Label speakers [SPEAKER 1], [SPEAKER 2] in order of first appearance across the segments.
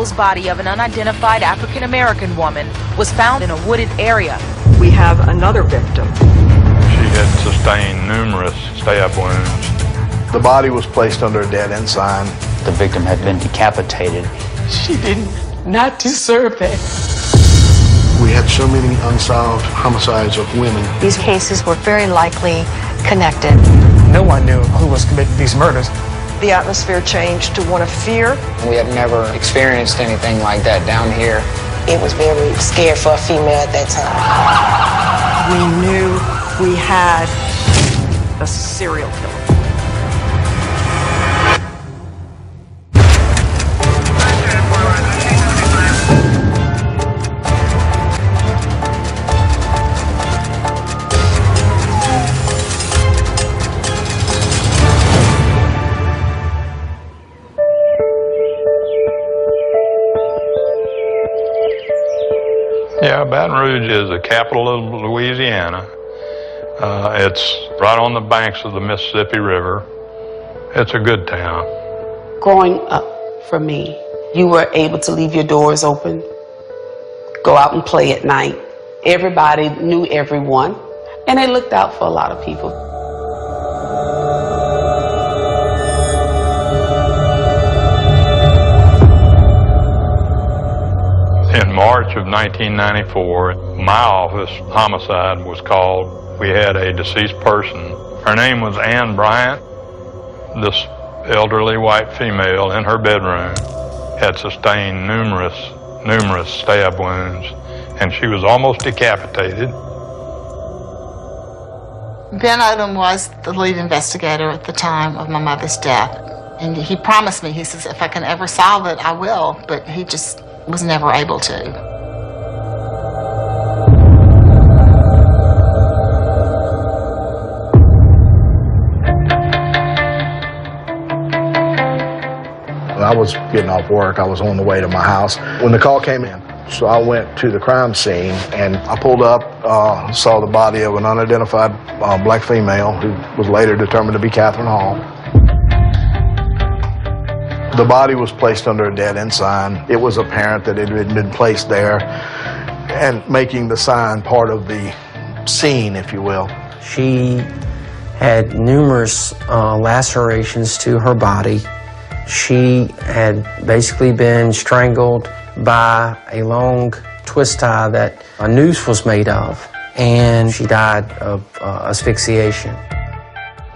[SPEAKER 1] disposed body of an unidentified African-American woman was found in a wooded area.
[SPEAKER 2] We have another victim.
[SPEAKER 3] She had sustained numerous stab wounds.
[SPEAKER 4] The body was placed under a dead end sign.
[SPEAKER 5] The victim had been decapitated.
[SPEAKER 6] She did not deserve that.
[SPEAKER 4] We had so many unsolved homicides of women.
[SPEAKER 7] These cases were very likely connected.
[SPEAKER 8] No one knew who was committing these murders.
[SPEAKER 2] The atmosphere changed to one of fear.
[SPEAKER 9] We had never experienced anything like that down here.
[SPEAKER 10] It was very scary for a female at that time.
[SPEAKER 2] We knew we had a serial killer.
[SPEAKER 3] Yeah, Baton Rouge is the capital of Louisiana. It's right on the banks of the Mississippi River. It's a good town.
[SPEAKER 6] Growing up, for me, you were able to leave your doors open, go out and play at night. Everybody knew everyone, and they looked out for a lot of people.
[SPEAKER 3] In March of 1994, my office homicide was called. We had a deceased person. Her name was Ann Bryant. This elderly white female in her bedroom had sustained numerous stab wounds, and she was almost decapitated.
[SPEAKER 11] Ben Odom was the lead investigator at the time of my mother's death, and he promised me, he says, if I can ever solve it, I will, but he just was never able to.
[SPEAKER 4] I was getting off work. I was on the way to my house when the call came in. So I went to the crime scene and I pulled up, saw the body of an unidentified black female who was later determined to be Catherine Hall. The body was placed under a dead end sign. It was apparent that it had been placed there and making the sign part of the scene, if you will.
[SPEAKER 12] She had numerous lacerations to her body. She had basically been strangled by a long twist tie that a noose was made of, and she died of asphyxiation.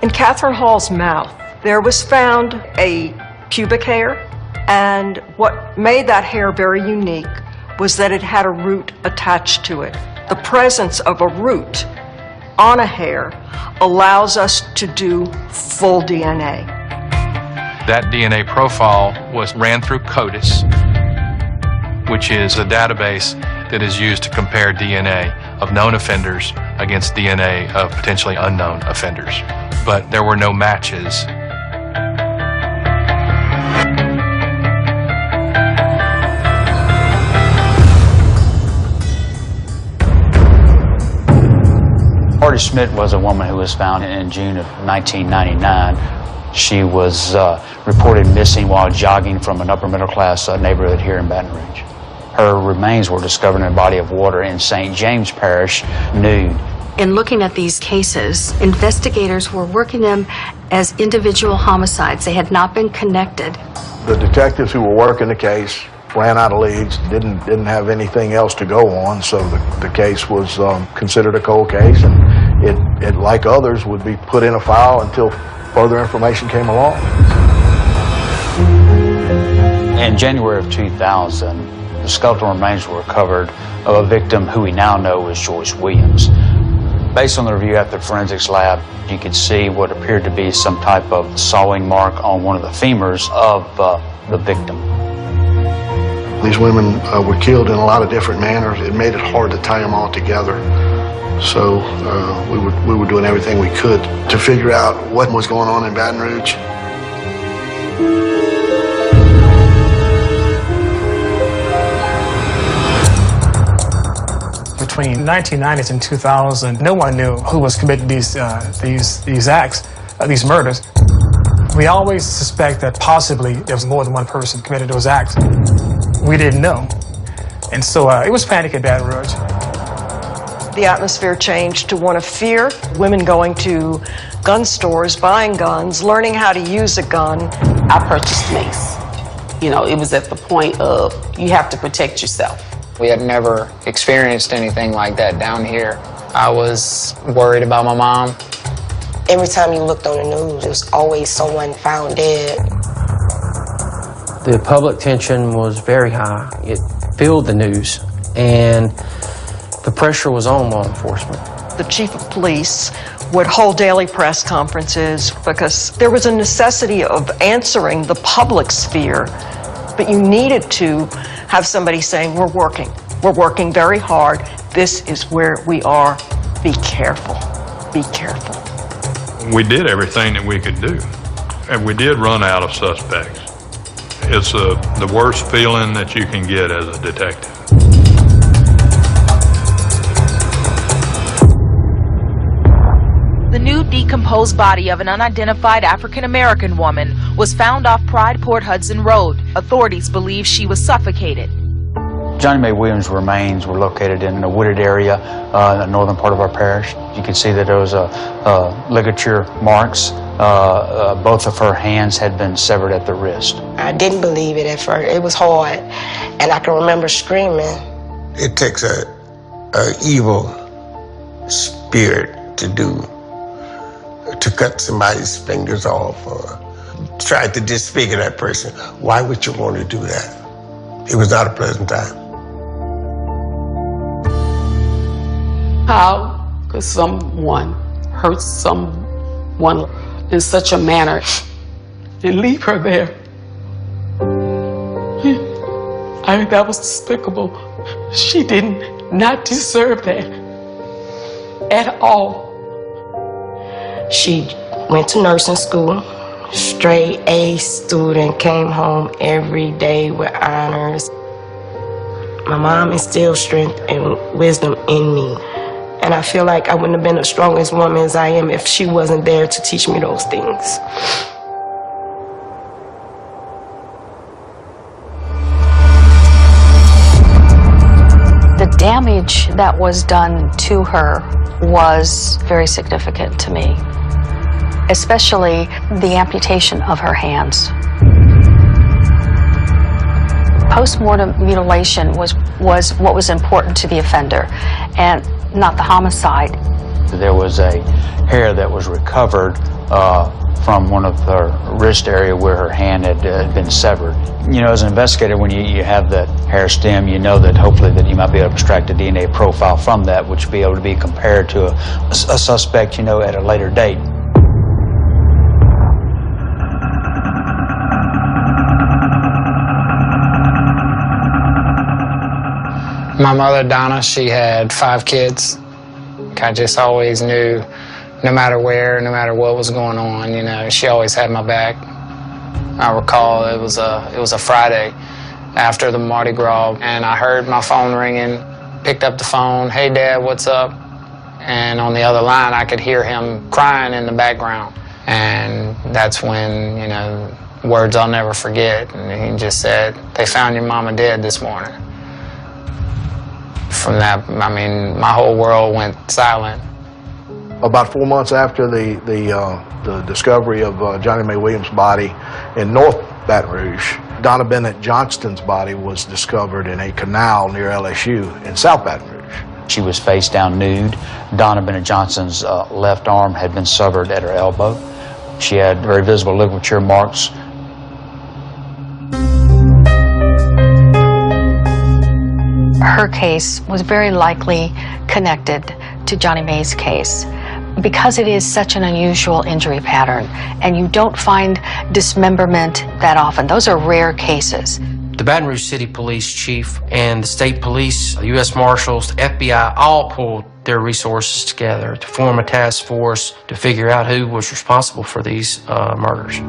[SPEAKER 2] In Catherine Hall's mouth, there was found a pubic hair, and what made that hair very unique was that it had a root attached to it. The presence of a root on a hair allows us to do full DNA.
[SPEAKER 13] That DNA profile was ran through CODIS, which is a database that is used to compare DNA of known offenders against DNA of potentially unknown offenders. But there were no matches.
[SPEAKER 5] Marty Schmidt was a woman who was found in June of 1999. She was reported missing while jogging from an upper middle class neighborhood here in Baton Rouge. Her remains were discovered in a body of water in St. James Parish, nude.
[SPEAKER 7] In looking at these cases, investigators were working them as individual homicides. They had not been connected.
[SPEAKER 4] The detectives who were working the case ran out of leads, didn't have anything else to go on, so the case was considered a cold case, and it, like others, would be put in a file until further information came along.
[SPEAKER 5] In January of 2000, the skeletal remains were recovered of a victim who we now know as Joyce Williams. Based on the review at the forensics lab, you could see what appeared to be some type of sawing mark on one of the femurs of the victim.
[SPEAKER 4] These women were killed in a lot of different manners. It made it hard to tie them all together. So we were doing everything we could to figure out what was going on in Baton Rouge.
[SPEAKER 8] Between 1990s and 2000, no one knew who was committing these acts, these murders. We always suspect that possibly there was more than one person committed those acts. we didn't know. And so it was panic in Baton Rouge.
[SPEAKER 2] The atmosphere changed to one of fear. Women going to gun stores, buying guns, learning how to use a gun.
[SPEAKER 6] I purchased mace. You know, it was at the point of you have to protect yourself.
[SPEAKER 9] We had never experienced anything like that down here. I was worried about my mom.
[SPEAKER 10] Every time you looked on the news, there was always someone found dead.
[SPEAKER 12] The public tension was very high. It filled the news, and the pressure was on law enforcement.
[SPEAKER 2] The chief of police would hold daily press conferences because there was a necessity of answering the public's fear, but you needed to have somebody saying, we're working very hard, this is where we are, be careful, be careful.
[SPEAKER 3] We did everything that we could do, and we did run out of suspects. It's the worst feeling that you can get as a detective.
[SPEAKER 1] The new decomposed body of an unidentified African-American woman was found off Pride Port Hudson Road. Authorities believe she was suffocated.
[SPEAKER 5] Johnny Mae Williams' remains were located in a wooded area in the northern part of our parish. You can see that there was ligature marks. Both of her hands had been severed at the wrist.
[SPEAKER 10] I didn't believe it at first. It was hard, and I can remember screaming.
[SPEAKER 14] It takes a evil spirit to cut somebody's fingers off or try to disfigure that person. Why would you want to do that? It was not a pleasant time.
[SPEAKER 6] How could someone hurt someone in such a manner and leave her there? That was despicable. She did not deserve that at all.
[SPEAKER 10] She went to nursing school, straight A student, came home every day with honors. My mom instilled strength and wisdom in me. And I feel like I wouldn't have been the strongest woman as I am if she wasn't there to teach me those things.
[SPEAKER 7] The damage that was done to her was very significant to me, especially the amputation of her hands. Post-mortem mutilation was what was important to the offender, and not the homicide.
[SPEAKER 5] There was a hair that was recovered from one of her wrist area where her hand had been severed. You know, as an investigator, when you have that hair stem, you know that hopefully that you might be able to extract a DNA profile from that, which will be able to be compared to a suspect, you know, at a later date.
[SPEAKER 9] My mother, Donna, she had 5 kids. I just always knew, no matter where, no matter what was going on, you know, she always had my back. I recall it was a Friday after the Mardi Gras, and I heard my phone ringing, picked up the phone, "Hey Dad, what's up?" And on the other line, I could hear him crying in the background. And that's when, you know, words I'll never forget. And he just said, "They found your mama dead this morning." From that, I mean, my whole world went silent.
[SPEAKER 4] About 4 months after the discovery of Johnny Mae Williams' body in North Baton Rouge, Donna Bennett Johnston's body was discovered in a canal near LSU in South Baton Rouge.
[SPEAKER 5] She was face down nude. Donna Bennett Johnston's left arm had been severed at her elbow. She had very visible ligature marks.
[SPEAKER 7] Her case was very likely connected to Johnny Mae's case because it is such an unusual injury pattern, and you don't find dismemberment that often. Those are rare cases.
[SPEAKER 12] The Baton Rouge City Police Chief and the State Police, the U.S. Marshals, the FBI all pulled their resources together to form a task force to figure out who was responsible for these murders.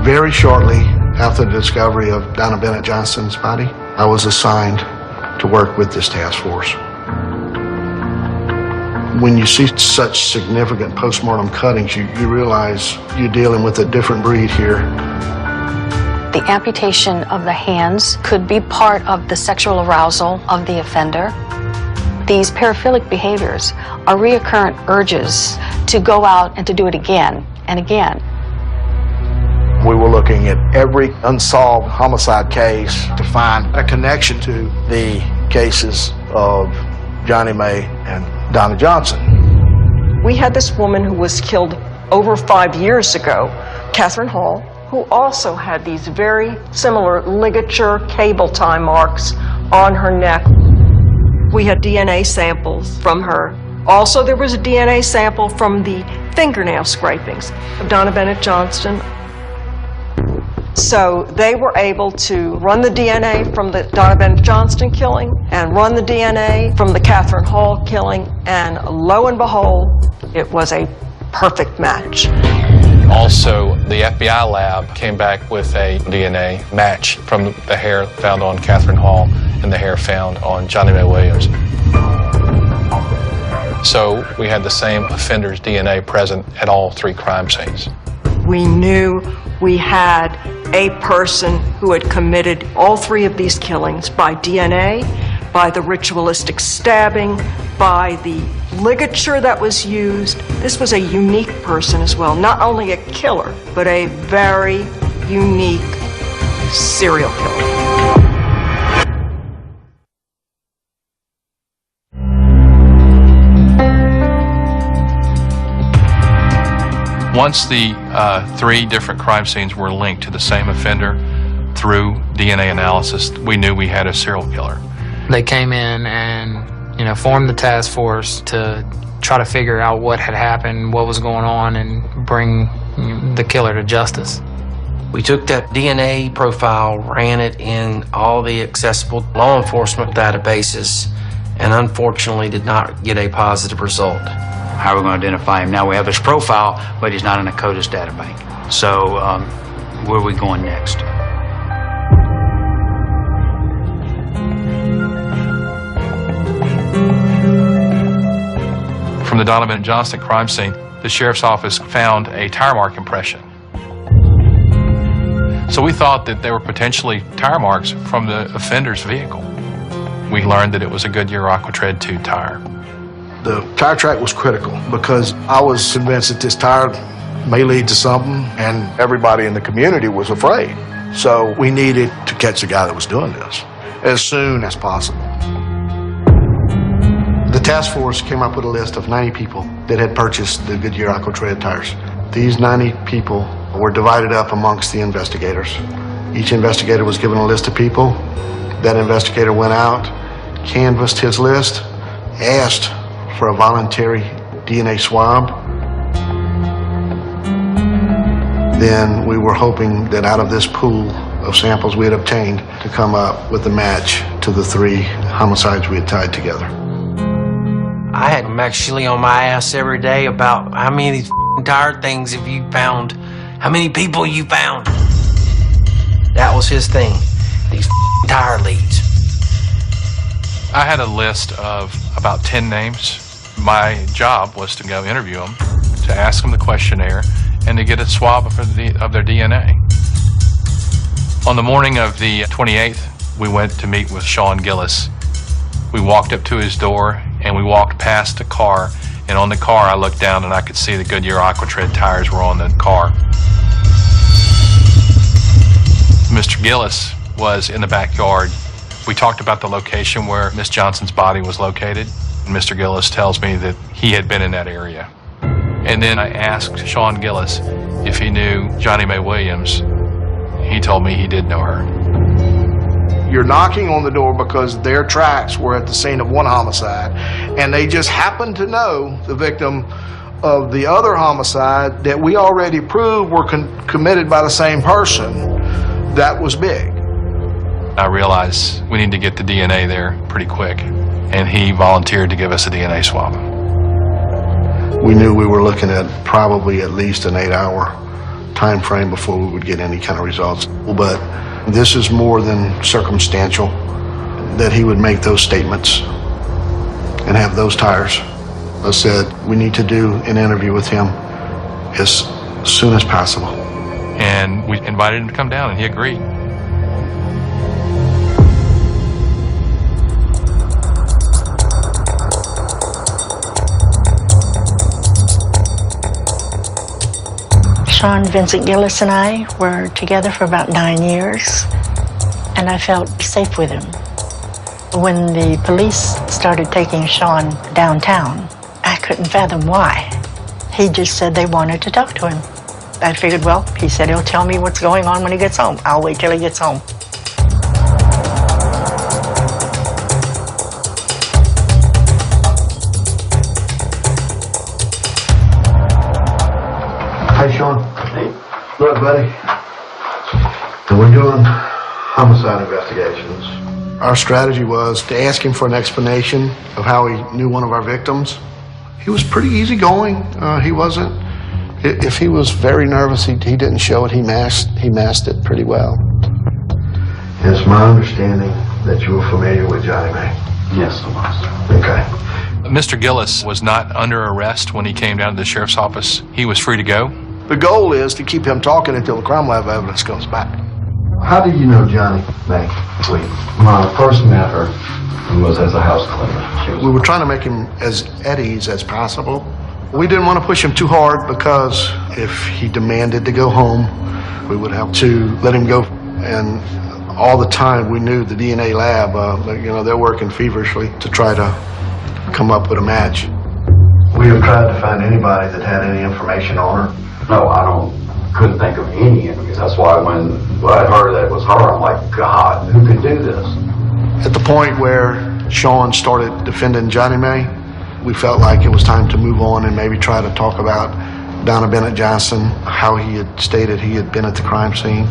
[SPEAKER 4] Very shortly after the discovery of Donna Bennett Johnston's body, I was assigned to work with this task force. When you see such significant postmortem cuttings, you realize you're dealing with a different breed here.
[SPEAKER 7] The amputation of the hands could be part of the sexual arousal of the offender. These paraphilic behaviors are recurrent urges to go out and to do it again and again.
[SPEAKER 4] We were looking at every unsolved homicide case to find a connection to the cases of Johnny May and Donna Johnson.
[SPEAKER 2] We had this woman who was killed over 5 years ago, Catherine Hall, who also had these very similar ligature cable tie marks on her neck. We had DNA samples from her. Also, there was a DNA sample from the fingernail scrapings of Donna Bennett Johnston. So they were able to run the DNA from the Donna Bennett Johnston killing and run the DNA from the Catherine Hall killing, and lo and behold, it was a perfect match.
[SPEAKER 13] Also, the FBI lab came back with a DNA match from the hair found on Catherine Hall and the hair found on Johnny May Williams. So we had the same offender's DNA present at all 3 crime scenes.
[SPEAKER 2] We knew we had a person who had committed all 3 of these killings by DNA, by the ritualistic stabbing, by the ligature that was used. This was a unique person as well, not only a killer, but a very unique serial killer.
[SPEAKER 13] Once the 3 different crime scenes were linked to the same offender through DNA analysis, we knew we had a serial killer.
[SPEAKER 9] They came in and, formed the task force to try to figure out what had happened, what was going on, and bring the killer to justice.
[SPEAKER 12] We took that DNA profile, ran it in all the accessible law enforcement databases, and unfortunately did not get a positive result.
[SPEAKER 5] How are we going to identify him? Now we have his profile, but he's not in a CODIS databank. So where are we going next?
[SPEAKER 13] From the Donna Bennett Johnston crime scene, the sheriff's office found a tire mark impression. So we thought that they were potentially tire marks from the offender's vehicle. We learned that it was a Goodyear Aquatred 2 tire.
[SPEAKER 4] The tire track was critical because I was convinced that this tire may lead to something, and everybody in the community was afraid. So we needed to catch the guy that was doing this as soon as possible.
[SPEAKER 15] The task force came up with a list of 90 people that had purchased the Goodyear Aquatred tires. These 90 people were divided up amongst the investigators. Each investigator was given a list of people. That investigator went out, canvassed his list, asked for a voluntary DNA swab. Then we were hoping that out of this pool of samples we had obtained to come up with a match to the 3 homicides we had tied together.
[SPEAKER 12] I had him actually on my ass every day about how many of these tire things have you found, how many people you found. That was his thing, these tire leads.
[SPEAKER 13] I had a list of about 10 names. My job was to go interview them, to ask them the questionnaire, and to get a swab of their DNA. On the morning of the 28th, we went to meet with Sean Gillis. We walked up to his door, and we walked past the car, and on the car I looked down and I could see the Goodyear Aquatred tires were on the car. Mr. Gillis was in the backyard. We talked about the location where Miss Johnson's body was located. Mr. Gillis tells me that he had been in that area. And then I asked Sean Gillis if he knew Johnny May Williams. He told me he did know her.
[SPEAKER 4] You're knocking on the door because their tracks were at the scene of one homicide, and they just happened to know the victim of the other homicide that we already proved were committed by the same person. That was big.
[SPEAKER 13] I realized we need to get the DNA there pretty quick, and he volunteered to give us a DNA swab.
[SPEAKER 15] We knew we were looking at probably at least an 8-hour time frame before we would get any kind of results. But this is more than circumstantial that he would make those statements and have those tires. I said, we need to do an interview with him as soon as possible.
[SPEAKER 13] And we invited him to come down, and he agreed.
[SPEAKER 16] Sean Vincent Gillis and I were together for about 9 years, and I felt safe with him. When the police started taking Sean downtown, I couldn't fathom why. He just said they wanted to talk to him. I figured, well, he said he'll tell me what's going on when he gets home. I'll wait till he gets home.
[SPEAKER 4] Hey, Sean. Hey. Look, buddy. We're doing homicide investigations. Our strategy was to ask him for an explanation of how he knew one of our victims. He was pretty easygoing. He wasn't. If he was very nervous, he didn't show it. He masked it pretty well. It's my understanding that you were familiar with Johnny May.
[SPEAKER 5] Yes, I was.
[SPEAKER 4] Okay.
[SPEAKER 13] Mr. Gillis was not under arrest when he came down to the sheriff's office. He was free to go.
[SPEAKER 4] The goal is to keep him talking until the crime lab evidence comes back.
[SPEAKER 17] How did you know Johnny May? When I first met her, it was as a house cleaner.
[SPEAKER 4] We were trying to make him as at ease as possible. We didn't want to push him too hard because if he demanded to go home, we would have to let him go. And all the time we knew the DNA lab, they're working feverishly to try to come up with a match. We have tried to find anybody that had any information on her.
[SPEAKER 17] No, couldn't think of any enemies. That's why when I heard that it was her, I'm like, God, who could do this?
[SPEAKER 4] At the point where Sean started defending Johnny May, we felt like it was time to move on and maybe try to talk about Donna Bennett Johnson, how he had stated he had been at the crime scene.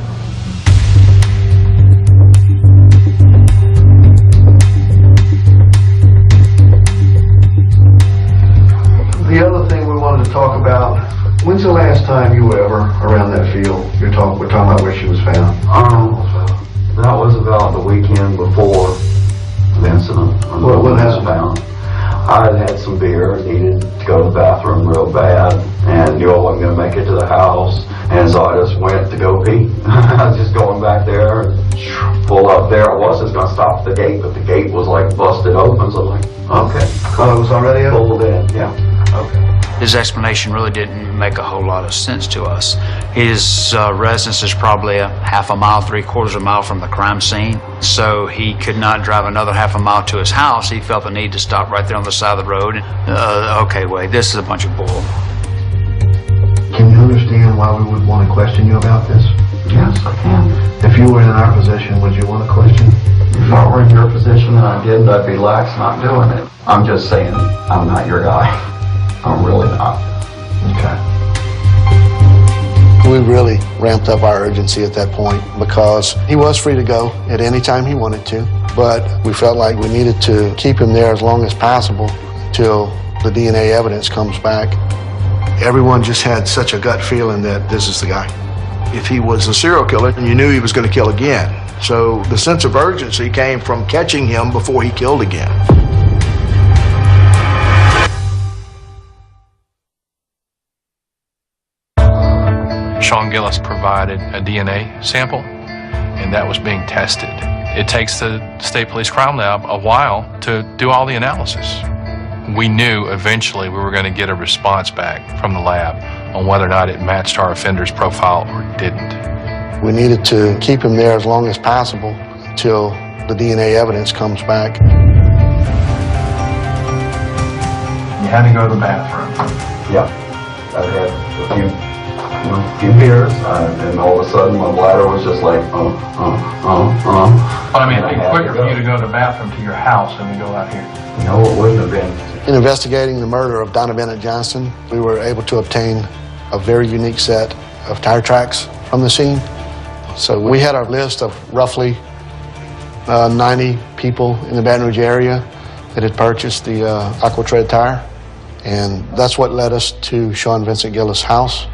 [SPEAKER 4] The other thing we wanted to talk about, when's the last time you were ever around that field? We're talking about where she was found.
[SPEAKER 17] That was about the weekend before the incident.
[SPEAKER 4] What happened?
[SPEAKER 17] Found. I had some beer, needed to go to the bathroom real bad, and knew I wasn't going to make it to the house, and so I just went to go pee. I was just going back there, pull up there. I was just going to stop at the gate, but the gate was like busted open, so I'm like, okay.
[SPEAKER 4] Oh, it was already open?
[SPEAKER 17] Pulled in, yeah. Okay.
[SPEAKER 5] His explanation really didn't make a whole lot of sense to us. His residence is probably a half a mile, 3/4 mile from the crime scene, so he could not drive another half a mile to his house. He felt the need to stop right there on the side of the road. Okay, wait, this is a bunch of bull.
[SPEAKER 4] Can you understand why we would want to question you about this?
[SPEAKER 17] Yes, I can.
[SPEAKER 4] If you were in our position, would you want to question?
[SPEAKER 17] If I were in your position and I did, I'd be lax not doing it. I'm just saying, I'm not your guy. I'm really not.
[SPEAKER 4] Okay. We really ramped up our urgency at that point because he was free to go at any time he wanted to, but we felt like we needed to keep him there as long as possible until the DNA evidence comes back. Everyone just had such a gut feeling that this is the guy. If he was a serial killer, you knew he was going to kill again. So the sense of urgency came from catching him before he killed again.
[SPEAKER 13] Sean Gillis provided a DNA sample, and that was being tested. It takes the State Police Crime Lab a while to do all the analysis. We knew eventually we were going to get a response back from the lab on whether or not it matched our offender's profile or didn't.
[SPEAKER 4] We needed to keep him there as long as possible until the DNA evidence comes back.
[SPEAKER 17] You had to go to the bathroom. Yeah. I had a few beers, and all of a sudden my bladder was just like,
[SPEAKER 13] I mean, it'd be quicker for you to go to the bathroom to your house than to go out here.
[SPEAKER 17] No, it wouldn't have been.
[SPEAKER 4] In investigating the murder of Donna Bennett Johnson, we were able to obtain a very unique set of tire tracks from the scene. So we had our list of roughly 90 people in the Baton Rouge area that had purchased the Aqua Tread tire. And that's what led us to Sean Vincent Gillis' house.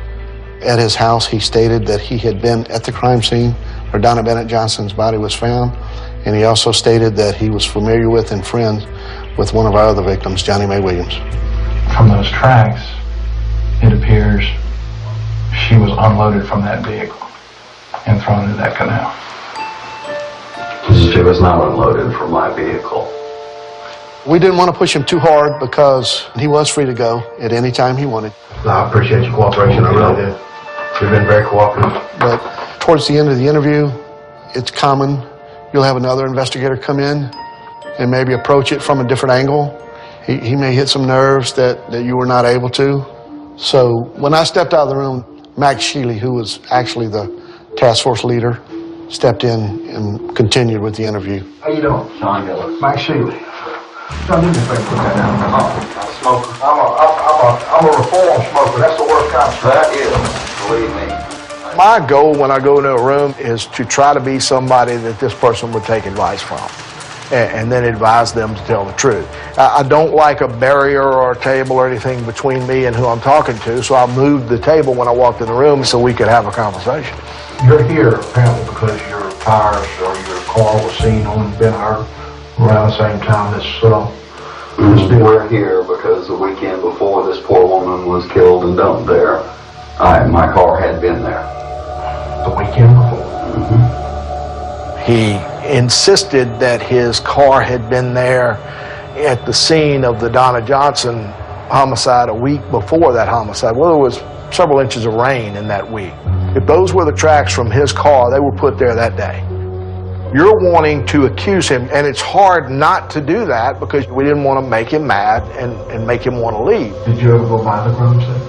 [SPEAKER 4] At his house, he stated that he had been at the crime scene where Donna Bennett Johnson's body was found. And he also stated that he was familiar with and friends with one of our other victims, Johnny Mae Williams.
[SPEAKER 8] From those tracks, it appears she was
[SPEAKER 18] unloaded from that vehicle and thrown into that canal.
[SPEAKER 17] She was not unloaded from my vehicle.
[SPEAKER 15] We didn't want to push him too hard because he was free to go at any time he wanted.
[SPEAKER 18] I appreciate your cooperation, I really did. You've been very cooperative.
[SPEAKER 15] But towards the end of the interview, it's common. You'll have another investigator come in and maybe approach it from a different angle. He may hit some nerves that you were not able to. So when I stepped out of the room, Max Sheely, who was actually the task force leader, stepped in and continued with the interview.
[SPEAKER 18] How you doing?
[SPEAKER 17] Sean Gillis.
[SPEAKER 18] Max Sheely. John, do me a favor, put that down.
[SPEAKER 17] Smoker.
[SPEAKER 18] I'm a reform smoker. That's the worst kind of stuff.
[SPEAKER 17] That is, believe me.
[SPEAKER 4] My goal when I go into a room is to try to be somebody that this person would take advice from, and then advise them to tell the truth. I don't like a barrier or a table or anything between me and who I'm talking to, so I moved the table when I walked in the room so we could have a conversation.
[SPEAKER 18] You're here apparently because your tires or your car was seen on Ben Hur around the same time this
[SPEAKER 17] We're here because the weekend before this poor woman was killed and dumped there, my car had been there.
[SPEAKER 18] The weekend before?
[SPEAKER 4] He insisted that his car had been there at the scene of the Donna Johnson homicide a week before that homicide. Well, there was several inches of rain in that week. If those were the tracks from his car, they were put there that day. You're wanting to accuse him, and it's hard not to do that because we didn't want to make him mad and make him want to leave.
[SPEAKER 18] Did you ever go by the crime scene?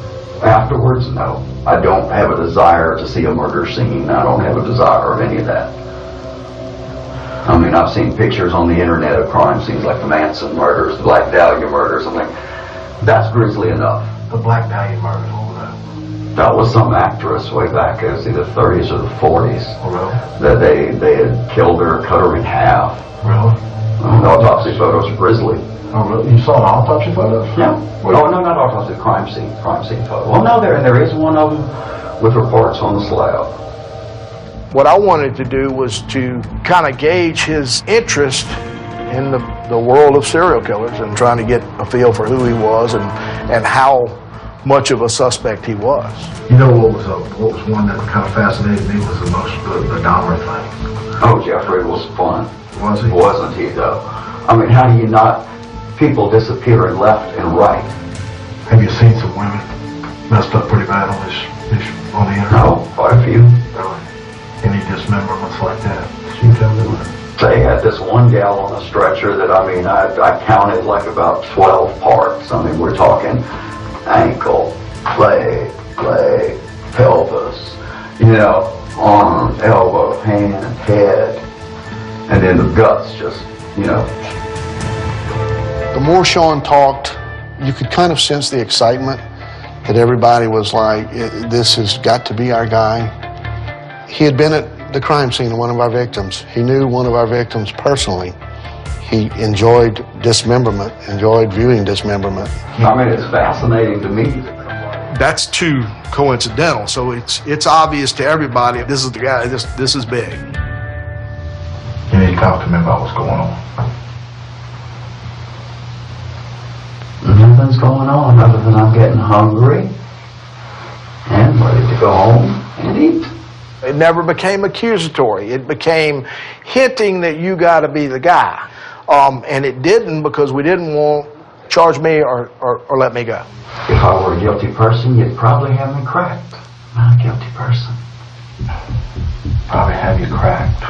[SPEAKER 17] Afterwards, no. I don't have a desire to see a murder scene. I don't have a desire of any of that. I mean, I've seen pictures on the internet of crime scenes like the Manson murders, the Black Dahlia murders. I'm like, that's grisly enough.
[SPEAKER 18] The Black Dahlia murders, what was that?
[SPEAKER 17] That was some actress way back, it was either the 30s or the 40s.
[SPEAKER 18] Oh, really?
[SPEAKER 17] That they had killed her, cut her in half.
[SPEAKER 18] Really?
[SPEAKER 17] The autopsy photos are grisly.
[SPEAKER 18] Oh, really? You saw an autopsy photos?
[SPEAKER 17] Yeah. Oh, no, not autopsy, crime scene photo. Well, no, there is one of them with reports on the slab.
[SPEAKER 4] What I wanted to do was to kind of gauge his interest in the world of serial killers and trying to get a feel for who he was and how much of a suspect he was.
[SPEAKER 18] You know what was one that kind of fascinated me was the most the Dahmer thing.
[SPEAKER 17] Oh, Jeffrey was fun.
[SPEAKER 18] Was he?
[SPEAKER 17] Wasn't he, though? I mean, how do you not... People disappearing left and right.
[SPEAKER 18] Have you seen some women messed up pretty bad on the internet?
[SPEAKER 17] No, quite a few.
[SPEAKER 18] Really? Any dismemberments like that? Can you tell me what?
[SPEAKER 17] They had this one gal on a stretcher that, I mean, I counted like about 12 parts. I mean, we're talking ankle, leg, pelvis, arm, elbow, hand, head, and then the guts just,
[SPEAKER 15] The more Sean talked, you could kind of sense the excitement that everybody was like, this has got to be our guy. He had been at the crime scene of one of our victims. He knew one of our victims personally. He enjoyed dismemberment, enjoyed viewing dismemberment.
[SPEAKER 17] I mean, it's fascinating to me.
[SPEAKER 4] That's too coincidental, so it's obvious to everybody this is the guy, this is big.
[SPEAKER 18] You need to talk to me about what's going on.
[SPEAKER 17] Nothing's going on other than I'm getting hungry and ready to go home and eat.
[SPEAKER 4] It never became accusatory. It became hinting that you got to be the guy. And it didn't because we didn't want to charge me or let me go.
[SPEAKER 17] If I were a guilty person, you'd probably have me cracked. Not a guilty person.
[SPEAKER 18] Probably have you cracked.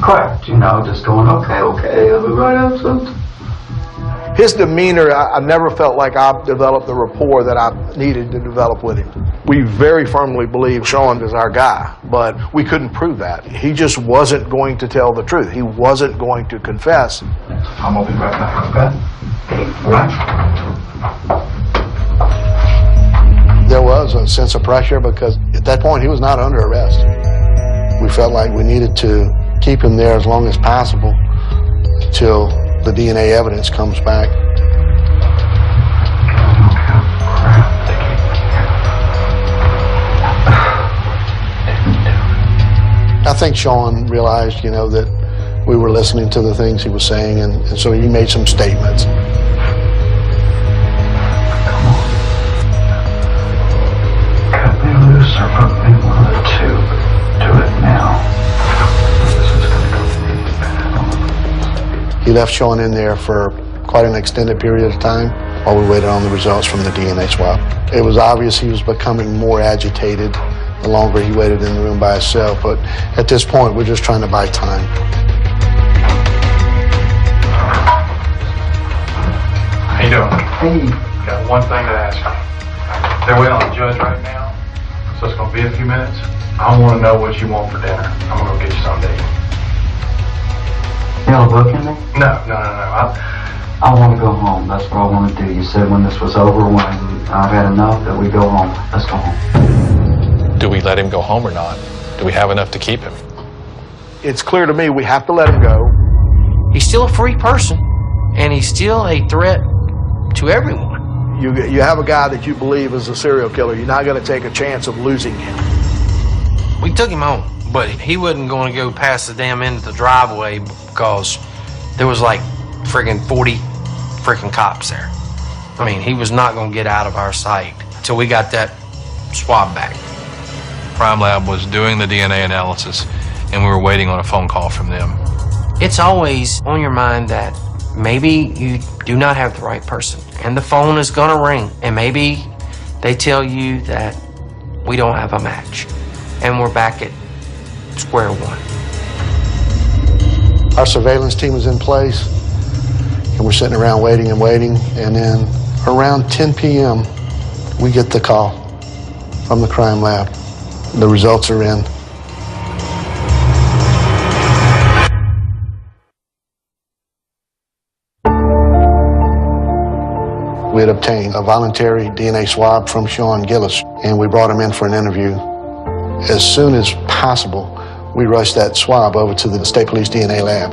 [SPEAKER 17] Cracked, just going, okay, I'll be right out soon.
[SPEAKER 4] His demeanor, I never felt like I developed the rapport that I needed to develop with him. We very firmly believe Sean is our guy, but we couldn't prove that. He just wasn't going to tell the truth. He wasn't going to confess.
[SPEAKER 18] I'm going to be right back, okay? All right?
[SPEAKER 15] There was a sense of pressure because at that point he was not under arrest. We felt like we needed to keep him there as long as possible until the DNA evidence comes back. I think Sean realized, that we were listening to the things he was saying, and so he made some statements.
[SPEAKER 18] Cut me loose or put me
[SPEAKER 15] He left Sean in there for quite an extended period of time while we waited on the results from the DNA swab. It was obvious he was becoming more agitated the longer he waited in the room by himself, but at this point, we're just trying to buy time.
[SPEAKER 13] How you doing? Hey. Got one thing to ask you. They're waiting on the judge right now, so it's going to be a few minutes. I want to know what you want for dinner. I'm going to go get you something to eat.
[SPEAKER 17] Y'all booking me?
[SPEAKER 13] No.
[SPEAKER 17] I want to go home. That's what I want to do. You said when this was over, when I've had enough, that we go home. Let's go home.
[SPEAKER 13] Do we let him go home or not? Do we have enough to keep him?
[SPEAKER 15] It's clear to me we have to let him go.
[SPEAKER 12] He's still a free person, and he's still a threat to everyone.
[SPEAKER 15] You have a guy that you believe is a serial killer. You're not going to take a chance of losing him.
[SPEAKER 12] We took him home, but he wasn't going to go past the damn end of the driveway because there was like friggin' 40 freaking cops there. I mean, he was not going to get out of our sight until we got that swab back.
[SPEAKER 13] Crime Lab was doing the DNA analysis, and we were waiting on a phone call from them.
[SPEAKER 12] It's always on your mind that maybe you do not have the right person, and the phone is going to ring, and maybe they tell you that we don't have a match, and we're back at square one.
[SPEAKER 15] Our surveillance team is in place, and we're sitting around waiting, and then around 10 p.m., we get the call from the crime lab. The results are in. We had obtained a voluntary DNA swab from Sean Gillis, and we brought him in for an interview. As soon as possible, we rushed that swab over to the State Police DNA lab.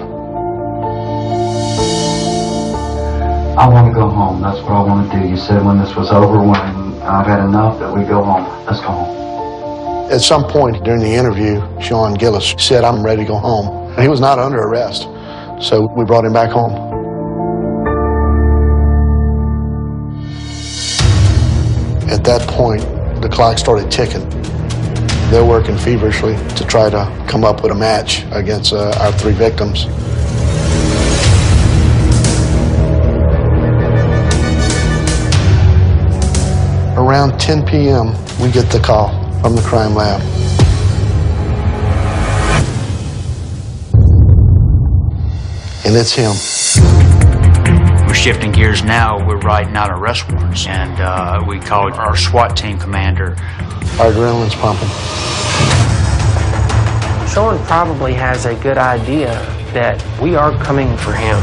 [SPEAKER 17] I want to go home. That's what I want to do. You said when this was over, when I've had enough, that we go home. Let's go home.
[SPEAKER 15] At some point during the interview, Sean Gillis said, "I'm ready to go home." And he was not under arrest, so we brought him back home. At that point, the clock started ticking. They're working feverishly to try to come up with a match against our 3 victims. Around 10 p.m., we get the call from the crime lab. And it's him.
[SPEAKER 5] We're shifting gears now. We're writing out arrest warrants, and we called our SWAT team commander.
[SPEAKER 15] Our adrenaline's pumping.
[SPEAKER 12] Sean probably has a good idea that we are coming for him.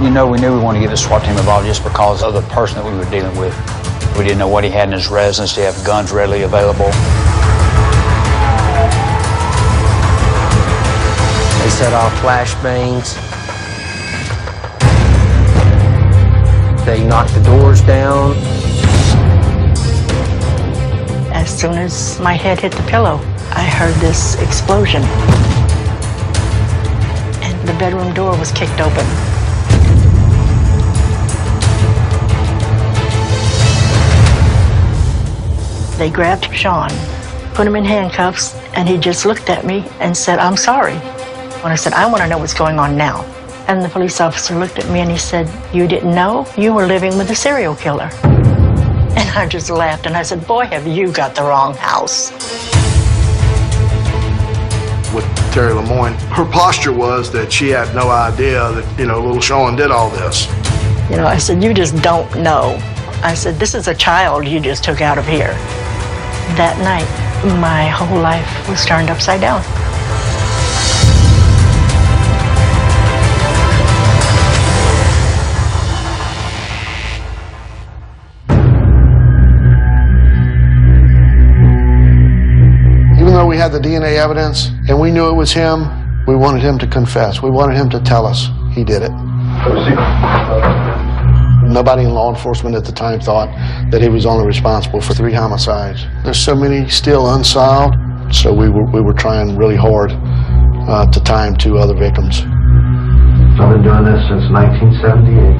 [SPEAKER 5] You know, we knew we wanted to get the SWAT team involved just because of the person that we were dealing with. We didn't know what he had in his residence. Did he have guns readily available?
[SPEAKER 12] They set off flashbangs. They knocked the doors down.
[SPEAKER 16] As soon as my head hit the pillow, I heard this explosion. And the bedroom door was kicked open. They grabbed Sean, put him in handcuffs, and he just looked at me and said, "I'm sorry." When I said, "I want to know what's going on now." And the police officer looked at me and he said, "You didn't know? You were living with a serial killer." And I just laughed and I said, "Boy, have you got the wrong house."
[SPEAKER 15] With Terry Lemoyne, her posture was that she had no idea that, little Sean did all this.
[SPEAKER 16] I said, "You just don't know." I said, "This is a child you just took out of here." That night, my whole life was turned upside down.
[SPEAKER 15] Even though we had the DNA evidence and we knew it was him, we wanted him to confess. We wanted him to tell us he did it. Nobody in law enforcement at the time thought that he was only responsible for 3 homicides. There's so many still unsolved, so we were trying really hard to tie him to other victims.
[SPEAKER 18] I've been doing this since 1978,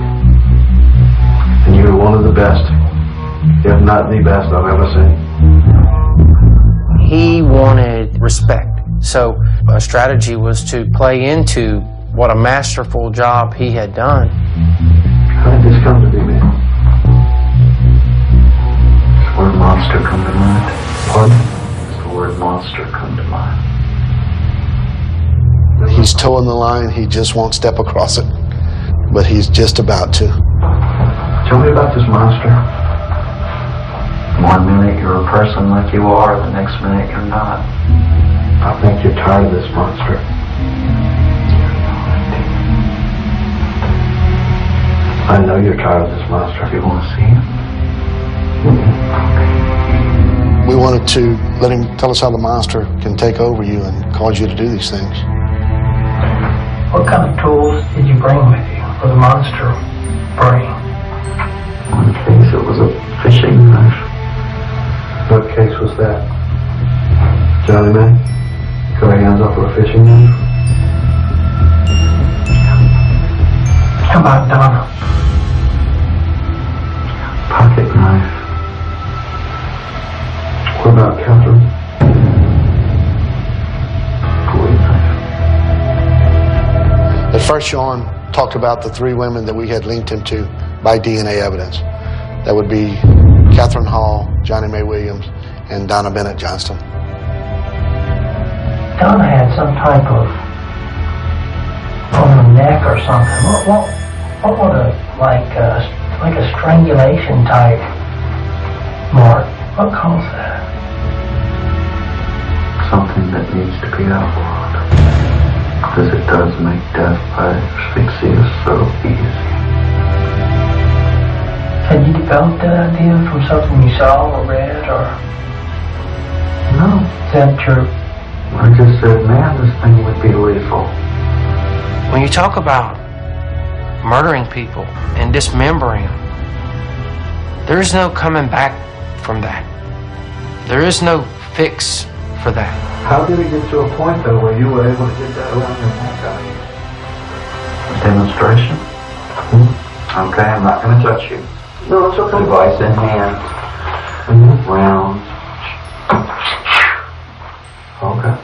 [SPEAKER 18] and you're one of the best, if not the best I've ever seen.
[SPEAKER 12] He wanted respect. So A strategy was to play into what a masterful job he had done.
[SPEAKER 18] How did this come to be, man? Does the word monster come to mind? Pardon? Does the word monster come to mind?
[SPEAKER 15] He's towing the line, he just won't step across it. But he's just about to.
[SPEAKER 18] Tell me about this monster. 1 minute you're a person like you are, the next minute you're not. I think you're tired of this monster. I know you're tired of this monster. You want to see him?
[SPEAKER 15] We wanted to let him tell us how the monster can take over you and cause you to do these things.
[SPEAKER 18] What kind of tools did you bring with you for the monster bring? One case it was a fishing knife. What case was that? Johnny May? Got our hands off with a fishing knife? How about Donna? Pocket knife. What about Catherine? Bowie knife.
[SPEAKER 15] At first, Sean talked about the 3 women that we had linked him to by DNA evidence. That would be Catherine Hall, Johnny May Williams, and Donna Bennett Johnston.
[SPEAKER 18] Donna had some type of on the neck or something. What would a like a strangulation type mark? What caused that? Something that needs to be outlawed, because it does make death by asphyxia so easy. Had you developed that idea from something you saw or read, or? No. Is that your... I just said, man, this thing would be lethal.
[SPEAKER 12] When you talk about murdering people and dismembering them, there is no coming back from that. There is no fix for that.
[SPEAKER 18] How did it get to a point, though, where you were able to get that around your neck? A demonstration? Okay, I'm not going to touch you. No, it's okay. Device in hand. Round. Okay.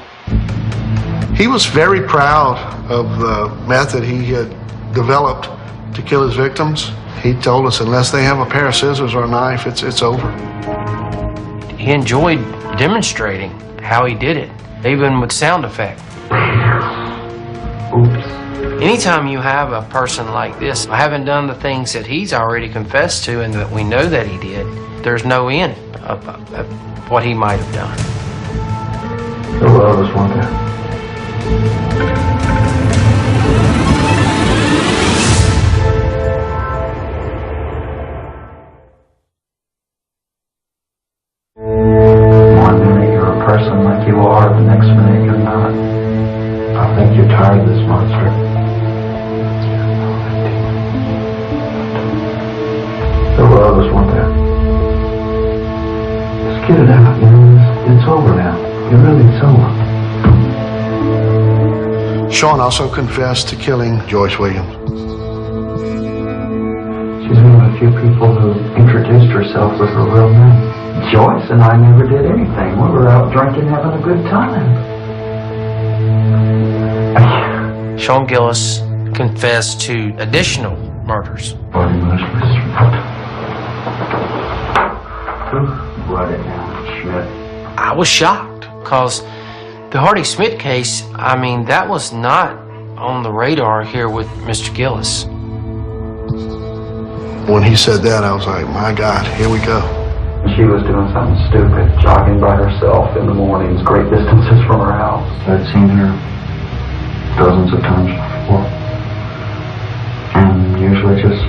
[SPEAKER 15] He was very proud of the method he had developed to kill his victims. He told us unless they have a pair of scissors or a knife, it's over.
[SPEAKER 12] He enjoyed demonstrating how he did it, even with sound effect.
[SPEAKER 18] Oops.
[SPEAKER 12] Anytime you have a person like this, having done the things that he's already confessed to and that we know that he did, there's no end of what he might have done.
[SPEAKER 18] There were others, weren't there? One minute you're a person like you are, the next minute you're not. I think you're tired of this monster. There were others, weren't there? Just get it out, you know, it's over now. It's over.
[SPEAKER 15] Sean also confessed to killing Joyce Williams.
[SPEAKER 18] She's one of the few people who introduced herself with her real name. Joyce and I never did anything. We were out drinking, having a good time.
[SPEAKER 12] Sean Gillis confessed to additional murders.
[SPEAKER 18] Body most Who brought it down, Schmidt?
[SPEAKER 12] I was shocked because the Hardy Smith case, I mean, that was not on the radar here with Mr. Gillis.
[SPEAKER 15] When he said that, I was like, my God, here we go.
[SPEAKER 18] She was doing something stupid, jogging by herself in the mornings, great distances from her house. I'd seen her dozens of times before. And usually just,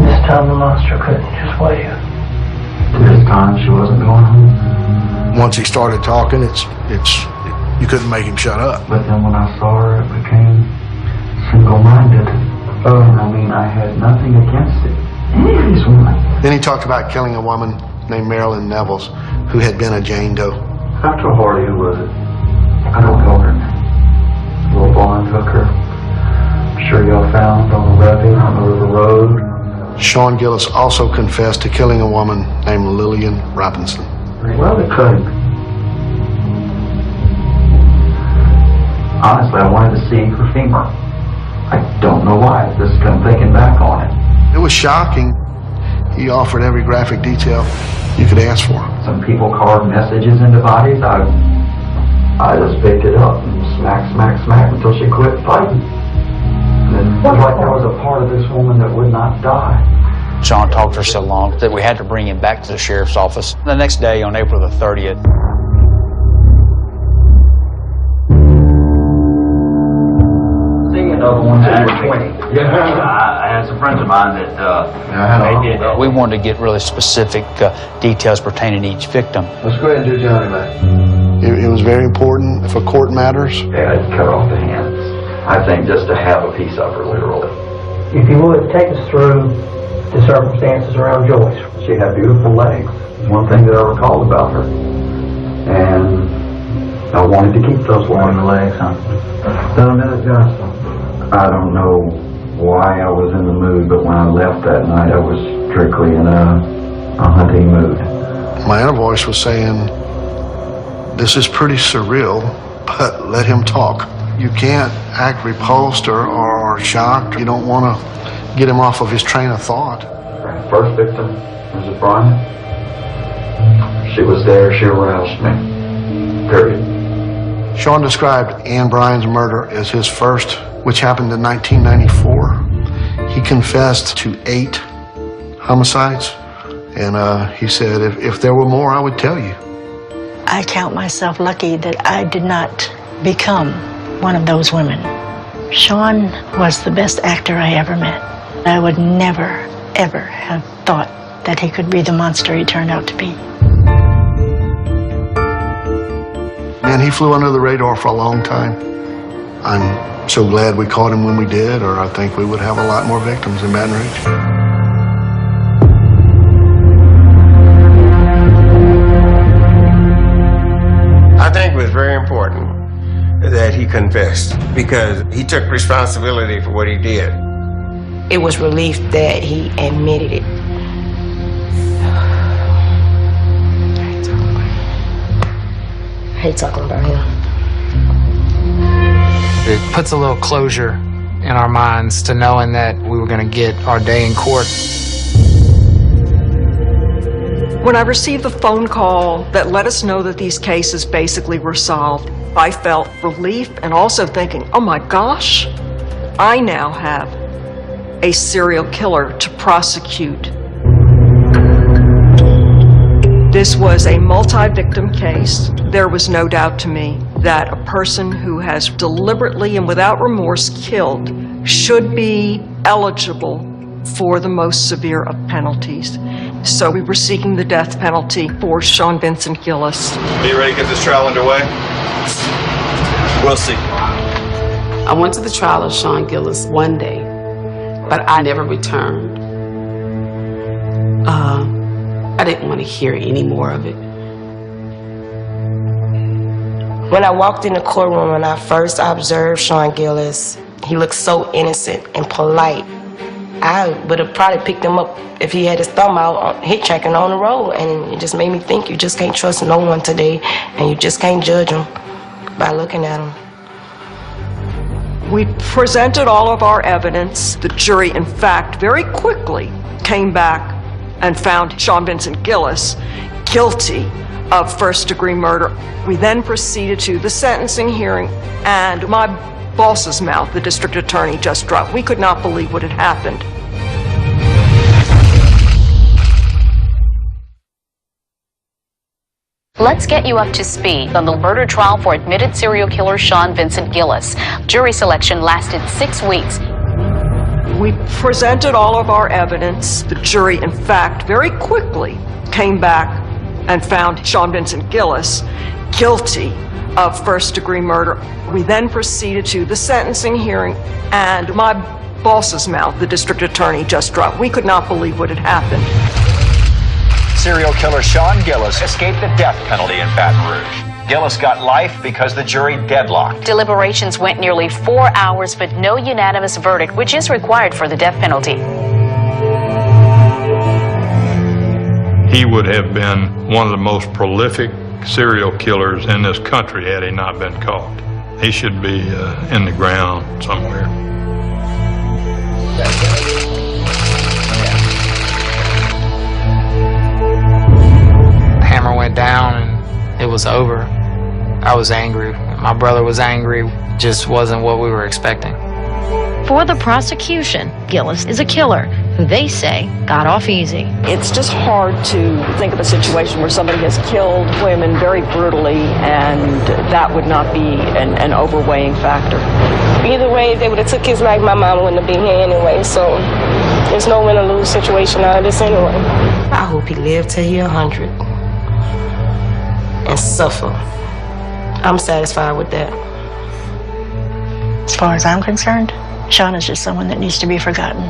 [SPEAKER 18] This time the monster couldn't just wait. This time she wasn't going home.
[SPEAKER 15] Once he started talking, you couldn't make him shut up.
[SPEAKER 18] But then when I saw her, it became single-minded. Oh, and I mean, I had nothing against it. Any of these women.
[SPEAKER 15] Then he talked about killing a woman named Marilyn Nevels, who had been a Jane Doe.
[SPEAKER 18] After Hardy, who was it? I don't know her name. Little blonde hooker. I'm sure y'all found on the levee on the River Road.
[SPEAKER 15] Sean Gillis also confessed to killing a woman named Lillian Robinson.
[SPEAKER 18] Well, they couldn't.
[SPEAKER 17] honestly, I wanted to see her femur. I don't know why, just kind of thinking back on it.
[SPEAKER 15] It was shocking. He offered every graphic detail you could ask for.
[SPEAKER 17] Some people carved messages into bodies. I just picked it up and smack, smack, smack until she quit fighting. And it was like there was a part of this woman that would not die.
[SPEAKER 5] Sean talked to her so long that we had to bring him back to the sheriff's office. The next day, on April the 30th,
[SPEAKER 17] Another one that 20. Yeah, I had some friends of mine that
[SPEAKER 5] we wanted to get really specific details pertaining to each victim.
[SPEAKER 15] Let's go ahead and do Johnny May. It was very important for court matters.
[SPEAKER 17] Yeah, I'd cut off the hands. I think just to have a piece of her, literally.
[SPEAKER 18] If you would, take us through the circumstances around Joyce.
[SPEAKER 17] She had beautiful legs. One thing that I recalled about her. And I wanted to keep those long legs, huh? I don't know why I was in the mood, but when I left that night, I was strictly in a hunting mood.
[SPEAKER 15] My inner voice was saying, this is pretty surreal, but let him talk. You can't act repulsed or shocked. You don't want to get him off of his train of thought.
[SPEAKER 17] First victim was Brian. She was there, she aroused me. Period.
[SPEAKER 15] Sean described Ann Bryan's murder as his first, which happened in 1994. He confessed to 8 homicides, and he said, if there were more, I would tell you.
[SPEAKER 16] I count myself lucky that I did not become one of those women. Sean was the best actor I ever met. I would never, ever have thought that he could be the monster he turned out to be.
[SPEAKER 15] Man, he flew under the radar for a long time. I'm so glad we caught him when we did, or I think we would have a lot more victims in Baton Rouge.
[SPEAKER 14] I think it was very important that he confessed because he took responsibility for what he did.
[SPEAKER 10] It was relief that he admitted it. I hate talking about him.
[SPEAKER 9] It puts a little closure in our minds to knowing that we were going to get our day in court.
[SPEAKER 2] When I received the phone call that let us know that these cases basically were solved, I felt relief and also thinking, oh my gosh, I now have a serial killer to prosecute. This was a multi-victim case. There was no doubt to me that a person who has deliberately and without remorse killed should be eligible for the most severe of penalties. So we were seeking the death penalty for Sean Vincent Gillis.
[SPEAKER 19] Are you ready to get this trial underway? We'll see.
[SPEAKER 6] I went to the trial of Sean Gillis one day, but I never returned. I didn't want to hear any more of it.
[SPEAKER 10] When I walked in the courtroom and I first observed Sean Gillis, he looked so innocent and polite. I would have probably picked him up if he had his thumb out hitchhiking on the road, and it just made me think you just can't trust no one today, and you just can't judge them by looking at them.
[SPEAKER 2] We presented all of our evidence. The jury, in fact, very quickly came back and found Sean Vincent Gillis guilty of first-degree murder. We then proceeded to the sentencing hearing, and my boss's mouth, the district attorney, just dropped. We could not believe what had happened.
[SPEAKER 20] Let's get you up to speed on the murder trial for admitted serial killer Sean Vincent Gillis. Jury selection lasted 6 weeks.
[SPEAKER 2] We presented all of our evidence. The jury, in fact, very quickly came back and found Sean Vincent Gillis guilty of first-degree murder. We then proceeded to the sentencing hearing, and my boss's mouth, the district attorney, just dropped. We could not believe what had happened.
[SPEAKER 21] Serial killer Sean Gillis escaped the death penalty in Baton Rouge. Gillis got life because the jury deadlocked.
[SPEAKER 20] Deliberations went nearly 4 hours, but no unanimous verdict, which is required for the death penalty.
[SPEAKER 3] He would have been one of the most prolific serial killers in this country had he not been caught. He should be in the ground somewhere.
[SPEAKER 9] The hammer went down and it was over. I was angry. My brother was angry. Just wasn't what we were expecting.
[SPEAKER 11] For the prosecution, Gillis is a killer who they say got off easy.
[SPEAKER 2] It's just hard to think of a situation where somebody has killed women very brutally and that would not be an overweighing factor.
[SPEAKER 10] Either way, they would have took his life, my mom wouldn't have been here anyway, so there's no win or lose situation out of this anyway. I hope he lived till he 100 and suffer. I'm satisfied with that.
[SPEAKER 16] As far as I'm concerned, Sean is just someone that needs to be forgotten.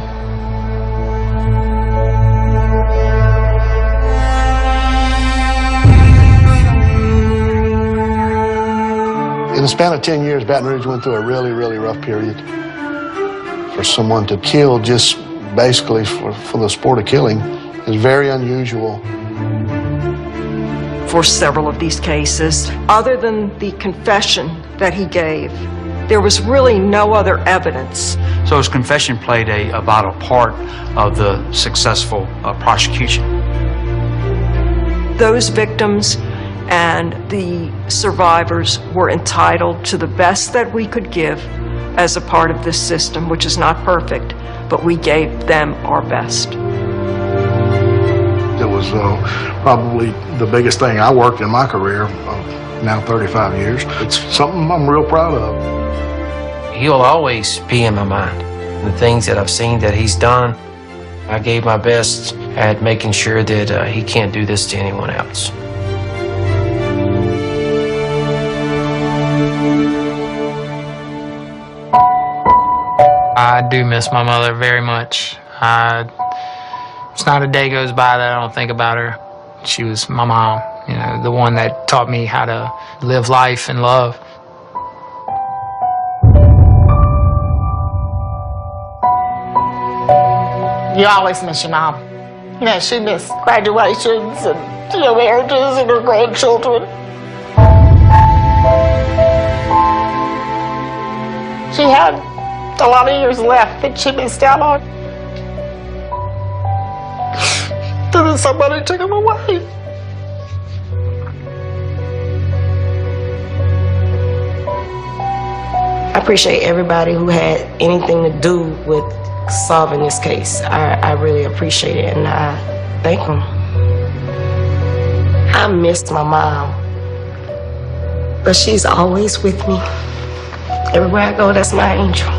[SPEAKER 15] In the span of 10 years, Baton Rouge went through a really, really rough period. For someone to kill just basically for the sport of killing is very unusual.
[SPEAKER 2] For several of these cases, other than the confession that he gave, there was really no other evidence.
[SPEAKER 5] So his confession played a vital part of the successful prosecution.
[SPEAKER 2] Those victims and the survivors were entitled to the best that we could give as a part of this system, which is not perfect, but we gave them our best.
[SPEAKER 15] It was probably the biggest thing I worked in my career, now 35 years. It's something I'm real proud of.
[SPEAKER 12] He'll always be in my mind. The things that I've seen that he's done, I gave my best at making sure that he can't do this to anyone else.
[SPEAKER 9] I do miss my mother very much. It's not a day goes by that I don't think about her. She was my mom, you know, the one that taught me how to live life and love.
[SPEAKER 16] You always miss your mom. You know, she missed graduations and, you know, marriages and her grandchildren. She had a lot of years left that she missed out on. Then somebody took them away.
[SPEAKER 10] I appreciate everybody who had anything to do with solving this case. I really appreciate it, and I thank them. I missed my mom, but she's always with me. Everywhere I go, that's my angel.